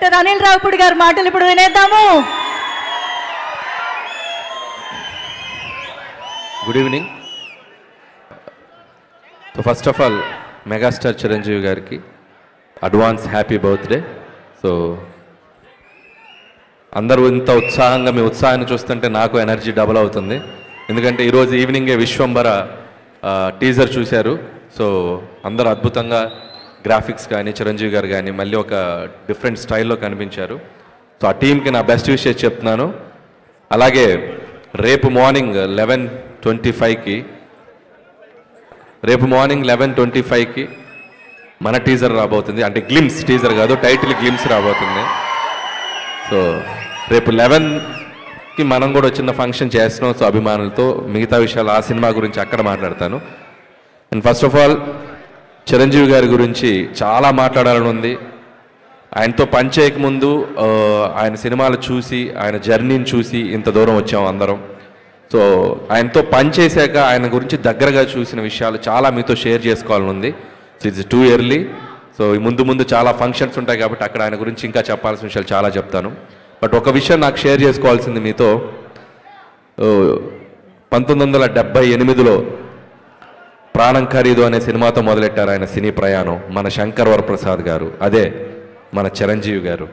Director Anil Ravipudi గారి మాటలు ఇప్పుడు వినేద్దాము. Good evening. So first of all megastar Chiranjeevi గారికి అడ్వాన్స్ హ్యాపీ బర్త్డే. సో అందరూ ఇంత ఉత్సాహంగా మీ ఉత్సాహాన్ని చూస్తుంటే నాకు ఎనర్జీ డబుల్ అవుతుంది. ఎందుకంటే ఈరోజు ఈవినింగే విశ్వంబర టీజర్ చూశారు. సో అందరూ అద్భుతంగా గ్రాఫిక్స్ కానీ చిరంజీవి గారు కానీ మళ్ళీ ఒక డిఫరెంట్ స్టైల్లో కనిపించారు. సో ఆ టీంకి నా బెస్ట్ విషెస్ చెప్తున్నాను. అలాగే రేపు మార్నింగ్ 11:25కి మన టీజర్ రాబోతుంది. అంటే గ్లిమ్స్ టీజర్ కాదు, టైటిల్ గ్లిమ్స్ రాబోతుంది. సో రేపు 11కి మనం కూడా చిన్న ఫంక్షన్ చేస్తున్నాం. సో అభిమానులతో మిగతా విషయాలు ఆ సినిమా గురించి అక్కడ మాట్లాడతాను. And first of all Chiranjeevi గారి గురించి చాలా మాట్లాడాలని ఉంది. ఆయనతో పనిచేయకముందు ఆయన సినిమాలు చూసి ఆయన జర్నీని చూసి ఇంత దూరం వచ్చాం అందరం. సో ఆయనతో పనిచేశాక ఆయన గురించి దగ్గరగా చూసిన విషయాలు చాలా మీతో షేర్ చేసుకోవాలని ఉంది. So it's too early. So ముందు చాలా ఫంక్షన్స్ ఉంటాయి కాబట్టి అక్కడ ఆయన గురించి ఇంకా చెప్పాల్సిన విషయాలు చాలా చెప్తాను. బట్ ఒక విషయం నాకు షేర్ చేసుకోవాల్సింది మీతో. 1978లో ప్రాణం ఖరీదు అనే సినిమాతో మొదలెట్టారు ఆయన సినీ ప్రయాణం మన శంకర్ వరప్రసాద్ గారు, అదే మన చిరంజీవి గారు.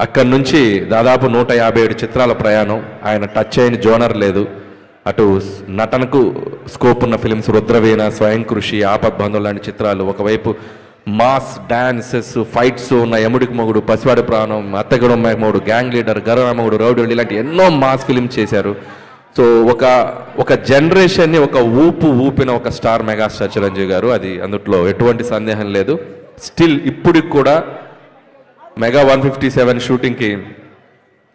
అక్కడి నుంచి దాదాపు 157 చిత్రాల ప్రయాణం. ఆయన టచ్ అయిన జోనర్ లేదు. అటు నటనకు స్కోప్ ఉన్న ఫిలిమ్స్ రుద్రవీణ, స్వయం కృషి, ఆపద్బంధం లాంటి చిత్రాలు, ఒకవైపు మాస్ డాన్సెస్ ఫైట్స్ ఉన్న యముడికి మొగుడు, పసివాడి ప్రాణం, అత్తగడం మొగుడు, గ్యాంగ్ లీడర్, గరరామగుడు, రౌడీ ఇలాంటి ఎన్నో మాస్ ఫిలిమ్స్ చేశారు. సో ఒక జనరేషన్ని ఒక ఊపిన ఒక స్టార్ మెగాస్టార్ చిరంజీవి గారు. అది అందుట్లో ఎటువంటి సందేహం లేదు. స్టిల్ ఇప్పటికి కూడా మెగా 157 షూటింగ్కి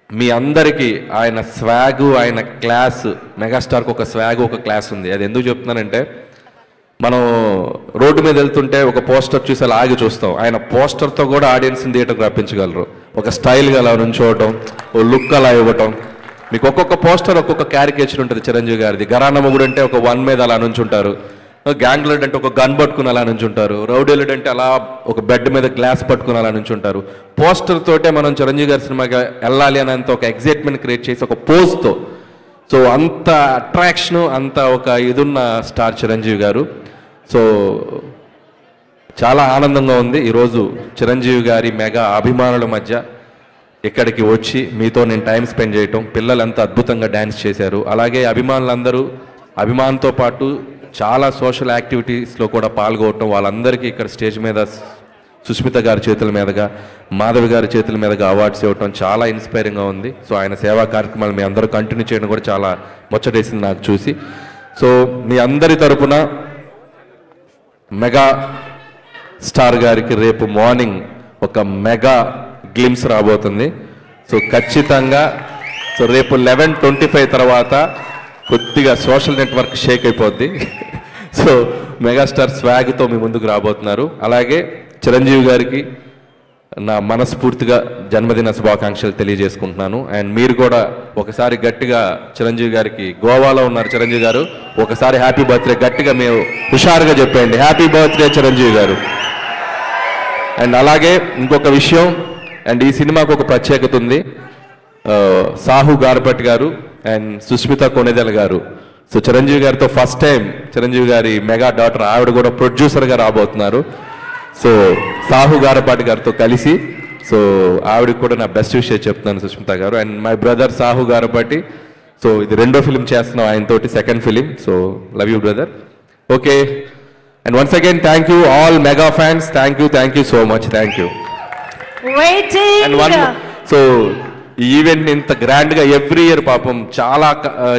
మీ అందరికీ ఆయన స్వాగు, ఆయన క్లాస్, మెగాస్టార్కి ఒక స్వాగు, ఒక క్లాస్ ఉంది. అది ఎందుకు చెప్తున్నానంటే, మనం రోడ్డు మీద వెళ్తుంటే ఒక పోస్టర్ చూసి అలా ఆగి చూస్తాం. ఆయన పోస్టర్తో కూడా ఆడియన్స్ని థియేటర్కి రప్పించగలరు. ఒక స్టైల్గా అలా నుంచోవటం, ఓ లుక్ అలా ఇవ్వటం. మీకు ఒక్కొక్క పోస్టర్ ఒక్కొక్క క్యారికేచర్ ఉంటుంది చిరంజీవి గారిది. గరానా మొగుడు అంటే ఒక వన్ మీద అలా నుంచుంటారు, గ్యాంగ్ లీడర్ అంటే ఒక గన్ పట్టుకుని అలా నుంచుంటారు, రౌడీ లీడర్ అంటే అలా ఒక బెడ్ మీద గ్లాస్ పట్టుకుని అలా నుంచుంటారు. పోస్టర్ తోటే మనం చిరంజీవి గారి సినిమాకి వెళ్ళాలి అనేంత ఒక ఎగ్జైట్మెంట్ క్రియేట్ చేసి ఒక పోజ్తో, సో అంత అట్రాక్షను, అంత ఒక ఇదున్న స్టార్ చిరంజీవి గారు. సో చాలా ఆనందంగా ఉంది ఈరోజు చిరంజీవి గారి మెగా అభిమానుల మధ్య ఇక్కడికి వచ్చి మీతో నేను టైం స్పెండ్ చేయటం. పిల్లలంతా అద్భుతంగా డ్యాన్స్ చేశారు. అలాగే అభిమానంతో పాటు చాలా సోషల్ యాక్టివిటీస్లో కూడా పాల్గొనటం. వాళ్ళందరికీ ఇక్కడ స్టేజ్ మీద సుస్మిత గారి చేతుల మీదుగా, మాధవి గారి చేతుల మీదుగా అవార్డ్స్ ఇవ్వటం చాలా ఇన్స్పైరింగ్గా ఉంది. సో ఆయన సేవా కార్యక్రమాలు మీ అందరూ కంటిన్యూ చేయడం కూడా చాలా ముచ్చటేసింది నాకు చూసి. సో మీ అందరి తరపున మెగా స్టార్ గారికి రేపు మార్నింగ్ ఒక మెగా గ్లిమ్స్ రాబోతుంది. సో ఖచ్చితంగా సో రేపు 11:25 తర్వాత కొద్దిగా సోషల్ నెట్వర్క్ షేక్ అయిపోద్ది. సో మెగాస్టార్ స్వాగ్తో మీ ముందుకు రాబోతున్నారు. అలాగే చిరంజీవి గారికి నా మనస్ఫూర్తిగా జన్మదిన శుభాకాంక్షలు తెలియజేసుకుంటున్నాను. అండ్ మీరు కూడా ఒకసారి గట్టిగా చిరంజీవి గారికి, గోవాలో ఉన్నారు చిరంజీవి గారు, ఒకసారి హ్యాపీ బర్త్డే గట్టిగా మీరు హుషారుగా చెప్పండి, హ్యాపీ బర్త్డే చిరంజీవి గారు. అండ్ అలాగే ఇంకొక విషయం, అండ్ ఈ సినిమాకు ఒక ప్రత్యేకత ఉంది. సాహు గారపట్టి గారు అండ్ సుస్మిత కొణిదెల గారు, సో చిరంజీవి గారితో ఫస్ట్ టైం చిరంజీవి గారి మెగా డాటర్ ఆవిడ కూడా ప్రొడ్యూసర్గా రాబోతున్నారు. సో సాహు గారపాటి గారితో కలిసి, సో ఆవిడకి కూడా నా బెస్ట్ విషయం చెప్తున్నాను సుస్మిత గారు. And my brother Sahu Garapati, so ఇది 2వ ఫిలిం చేస్తున్నాం ఆయనతోటి, 2nd film. So love you brother. Okay, and once again thank you all mega fans. Thank you so much. Thank you. So ఈ ఈవెంట్ ఇంత గ్రాండ్గా ఎవ్రీ ఇయర్ పాపం చాలా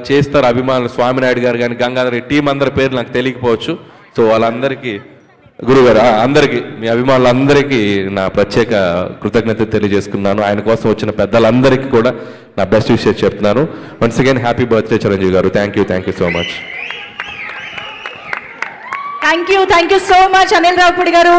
చేస్తారు అభిమానులు. స్వామినాయుడు గారు కానీ, గంగాధర్ టీం అందరి పేరు నాకు తెలియకపోవచ్చు. సో వాళ్ళందరికీ, గురుగారు అందరికీ, మీ అభిమానులందరికీ నా ప్రత్యేక కృతజ్ఞత తెలియజేసుకున్నాను. ఆయన కోసం వచ్చిన పెద్దలందరికీ కూడా నా బెస్ట్ విషెస్ చెప్తున్నాను. Once again happy birthday Chiranjeevi garu. Thank you so much. Thank you so much Anil Ravipudi గారు.